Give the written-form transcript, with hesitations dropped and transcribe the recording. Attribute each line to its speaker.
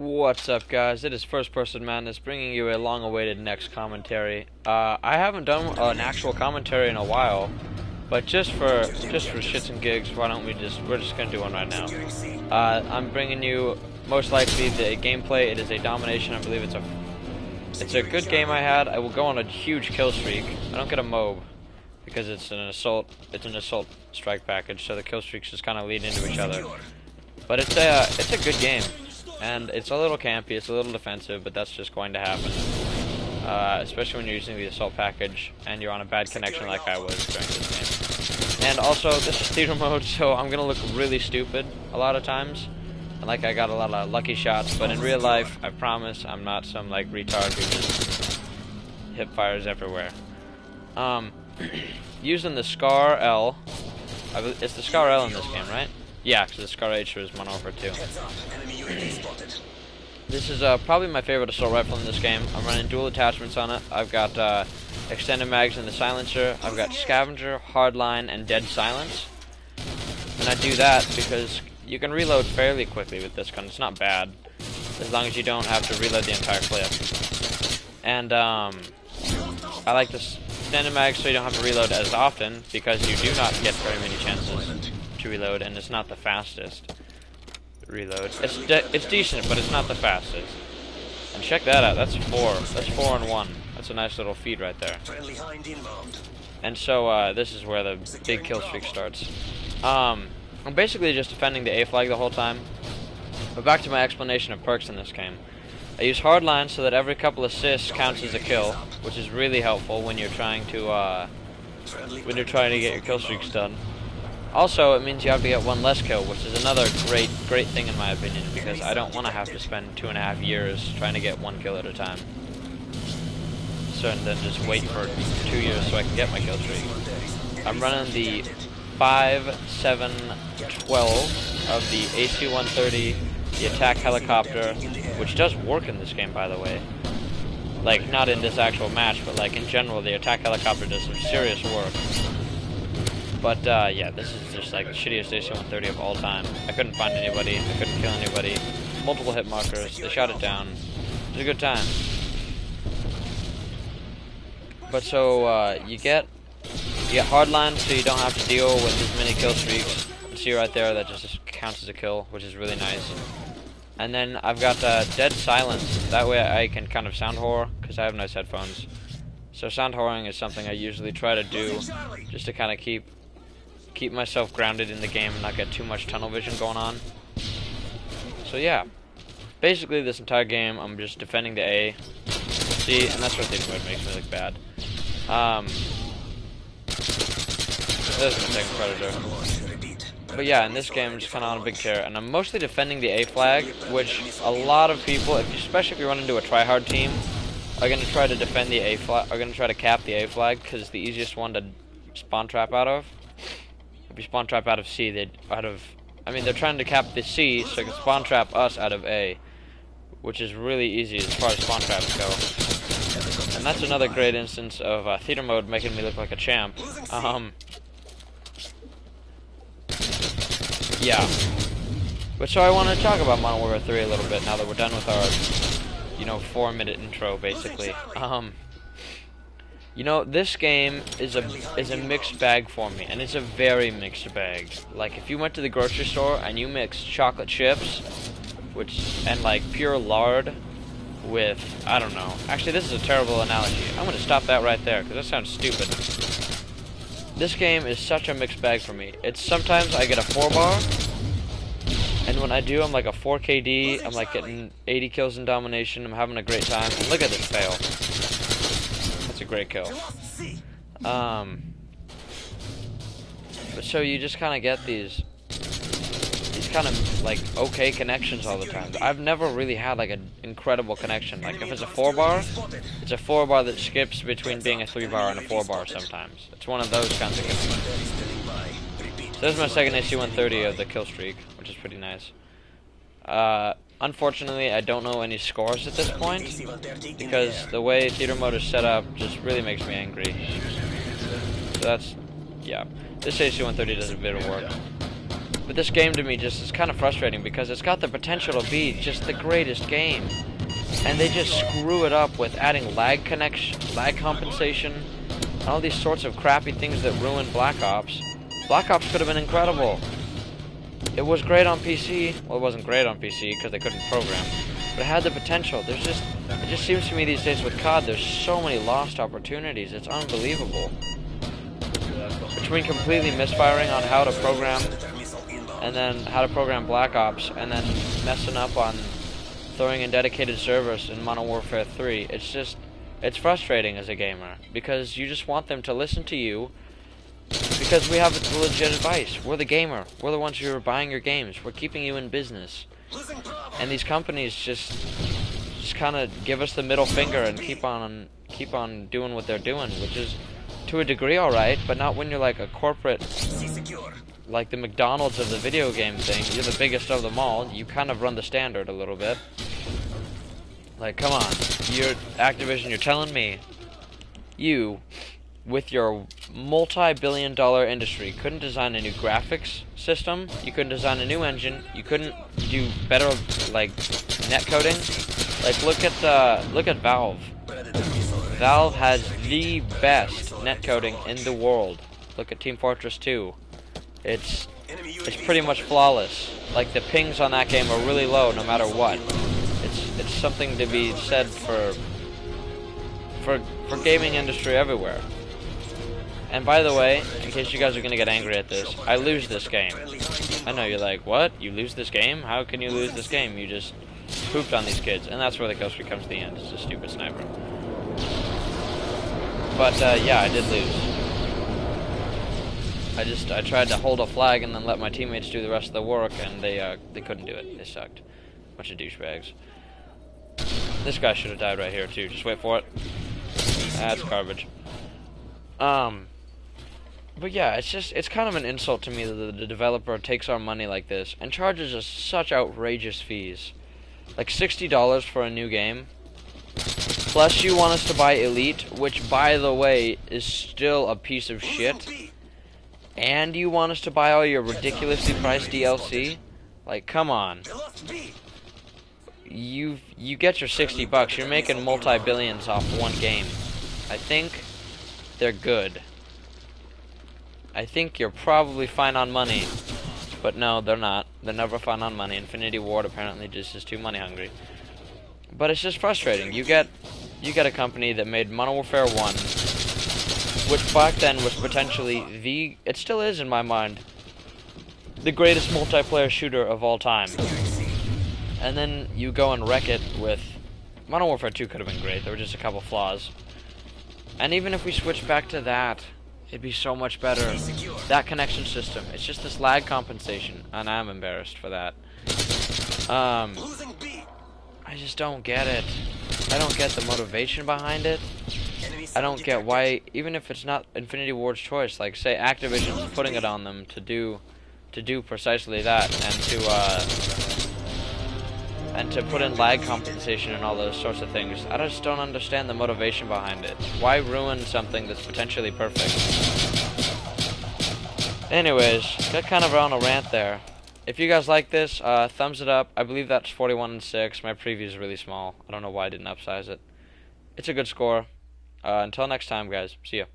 Speaker 1: What's up, guys? It is First Person Madness bringing you a long-awaited next commentary. I haven't done an actual commentary in a while, but just for shits and gigs, why don't we're just gonna do one right now. I'm bringing you most likely the gameplay. It is a Domination. I believe it's a good game I had. I will go on a huge kill streak. I don't get a MOB because it's an assault strike package, so the kill streaks just kind of lead into each other. But it's a good game. And it's a little campy, it's a little defensive, but that's just going to happen. Especially when you're using the assault package and you're on a bad connection like I was during this game. And also, this is theater mode, so I'm going to look really stupid a lot of times. And like I got a lot of lucky shots, but in real life, I promise, I'm not some like retard who just hip fires everywhere. Using the Scar L. It's the Scar L in this game, right? Yeah, because the Scar H is mono over 2. This is probably my favorite assault rifle in this game. I'm running dual attachments on it. I've got extended mags in the silencer. I've got Scavenger, Hardline, and Dead Silence. And I do that because you can reload fairly quickly with this gun. It's not bad, as long as you don't have to reload the entire clip. And I like this extended mag so you don't have to reload as often, because you do not get very many chances to reload, and it's not the fastest reload. It's decent, but it's not the fastest. And check that out. That's 4. That's 4 and 1. That's a nice little feed right there. And so this is where the big kill streak starts. I'm basically just defending the A flag the whole time. But back to my explanation of perks in this game. I use Hardline so that every couple assists counts as a kill, which is really helpful when you're trying to get your kill streaks done. Also, it means you have to get one less kill, which is another great thing in my opinion, because I don't want to have to spend 2.5 years trying to get 1 kill at a time. So, and then just wait for 2 years so I can get my kill streak. I'm running the 5, 7, 12 of the AC-130, the attack helicopter, which does work in this game, by the way. Like, not in this actual match, but like in general, the attack helicopter does some serious work. But yeah, this is just like the shittiest AC-130 of all time. I couldn't find anybody, I couldn't kill anybody. Multiple hit markers, they shot it down. It was a good time. But so you get Hardline, so you don't have to deal with as many kill streaks. You see right there, that just counts as a kill, which is really nice. And then I've got Dead Silence. That way I can kind of sound whore, because I have nice headphones. So sound whoring is something I usually try to do, just to kind of keep myself grounded in the game and not get too much tunnel vision going on. So yeah, basically this entire game I'm just defending the A. See, and that's what theater mode makes me look bad. There's my second predator. But yeah, in this game I'm just kind of on a big tear, and I'm mostly defending the A flag, which a lot of people, especially if you run into a tryhard team, are going to try to defend the A flag, are going to try to cap the A flag, because it's the easiest one to spawn trap out of. If you spawn trap out of C, they're trying to cap the C so they can spawn trap us out of A, which is really easy as far as spawn traps go. And that's another great instance of theater mode making me look like a champ. Yeah. But so I want to talk about Modern Warfare 3 a little bit now that we're done with our 4-minute intro, basically. This game is a mixed bag for me, and it's a very mixed bag. Like, if you went to the grocery store and you mixed chocolate chips, and like pure lard with, I don't know. Actually, this is a terrible analogy. I'm gonna stop that right there, because that sounds stupid. This game is such a mixed bag for me. It's sometimes I get a 4-bar, and when I do, I'm like a 4 KD, I'm like getting 80 kills in Domination, I'm having a great time. And look at this fail. That's a great kill. But so you just kind of get these kind of like okay connections all the time. I've never really had like an incredible connection. Like if it's a 4-bar, it's a 4-bar that skips between being a 3-bar and a 4-bar sometimes. It's one of those kinds of connections. So this is my second AC-130 of the kill streak, which is pretty nice. Unfortunately, I don't know any scores at this point, because the way theater mode is set up just really makes me angry. So that's, yeah. This AC-130 does a bit of work. But this game to me just is kind of frustrating because it's got the potential to be just the greatest game. And they just screw it up with adding lag compensation, and all these sorts of crappy things that ruin Black Ops. Black Ops could have been incredible. It was great on PC. Well, it wasn't great on PC because they couldn't program. But it had the potential. It just seems to me these days with COD, there's so many lost opportunities. It's unbelievable. Between completely misfiring on how to program, and then how to program Black Ops, and then messing up on throwing in dedicated servers in Modern Warfare 3, it's frustrating as a gamer, because you just want them to listen to you, because we have legit advice. We're the gamer. We're the ones who are buying your games. We're keeping you in business. And these companies just kind of give us the middle finger and keep on doing what they're doing, which is to a degree alright, but not when you're like a corporate, like the McDonald's of the video game thing. You're the biggest of them all. You kind of run the standard a little bit. Like, come on, you're Activision, you're telling me you, with your multi-billion-dollar industry, couldn't design a new graphics system, you couldn't design a new engine, you couldn't do better, like, net coding? Like, look at Valve. Valve has the best netcoding in the world. Look at Team Fortress 2. It's pretty much flawless. Like, the pings on that game are really low no matter what. It's something to be said for gaming industry everywhere. And by the way, in case you guys are gonna get angry at this, I lose this game. I know you're like, what? You lose this game? How can you lose this game? You just pooped on these kids. And that's where the kill streak comes to the end. It's a stupid sniper. But yeah, I did lose. I tried to hold a flag and then let my teammates do the rest of the work, and they couldn't do it. They sucked. Bunch of douchebags. This guy should have died right here too. Just wait for it. That's garbage. But yeah, it's kind of an insult to me that the developer takes our money like this and charges us such outrageous fees. Like $60 for a new game. Plus you want us to buy Elite, which by the way is still a piece of shit. And you want us to buy all your ridiculously priced DLC? Like, come on. You get your $60. You're making multi-billions off one game. I think they're good. I think you're probably fine on money. But no, they're not. They're never fine on money. Infinity Ward apparently just is too money hungry. But it's just frustrating. You get a company that made Modern Warfare 1, which back then was potentially it still is in my mind, the greatest multiplayer shooter of all time. And then you go and wreck it with Modern Warfare 2 could have been great. There were just a couple flaws. And even if we switch back to that, it'd be so much better. That connection system. It's just this lag compensation, and I'm embarrassed for that. I just don't get it. I don't get the motivation behind it. I don't get why, even if it's not Infinity Ward's choice, like say Activision's putting it on them to do precisely that, and to put in lag compensation and all those sorts of things. I just don't understand the motivation behind it. Why ruin something that's potentially perfect? Anyways, got kind of on a rant there. If you guys like this, thumbs it up. I believe that's 41-6. My preview is really small. I don't know why I didn't upsize it. It's a good score. Until next time, guys. See ya.